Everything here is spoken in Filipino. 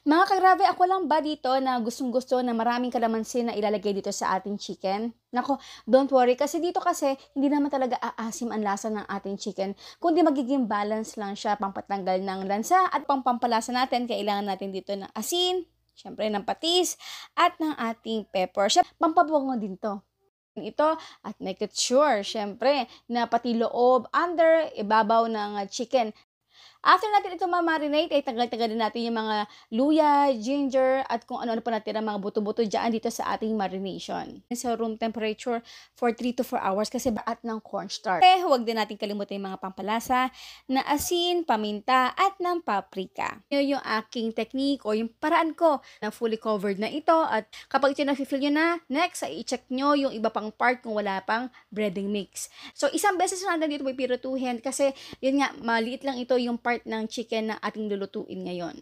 Mga kagrabe, ako lang ba dito na gustong-gusto na maraming kalamansi na ilalagay dito sa ating chicken? Naku, don't worry kasi dito kasi hindi naman talaga aasim ang lasa ng ating chicken, kundi magiging balance lang siya, pampatanggal ng lansa at pampalasa natin. Kailangan natin dito ng asin, syempre ng patis, at ng ating pepper. Syempre, pampabango din to. Ito at make it sure, syempre, na pati loob, under, ibabaw ng chicken. After natin ito ma-marinate, ay tagal-tagalin natin yung mga luya, ginger, at kung ano-ano pa natira mga buto-buto dyan dito sa ating marination. Sa room temperature for 3 to 4 hours kasi baat ng cornstarch. Huwag din natin kalimutan yung mga pampalasa na asin, paminta, at ng paprika. Yun yung aking technique o yung paraan ko na fully covered na ito. At kapag ito na-feel nyo na, next, ay i-check nyo yung iba pang part kung wala pang breading mix. So, isang beses na dito may pirutuhin kasi yun nga, maliit lang ito yung part ng chicken na ating lulutuin ngayon.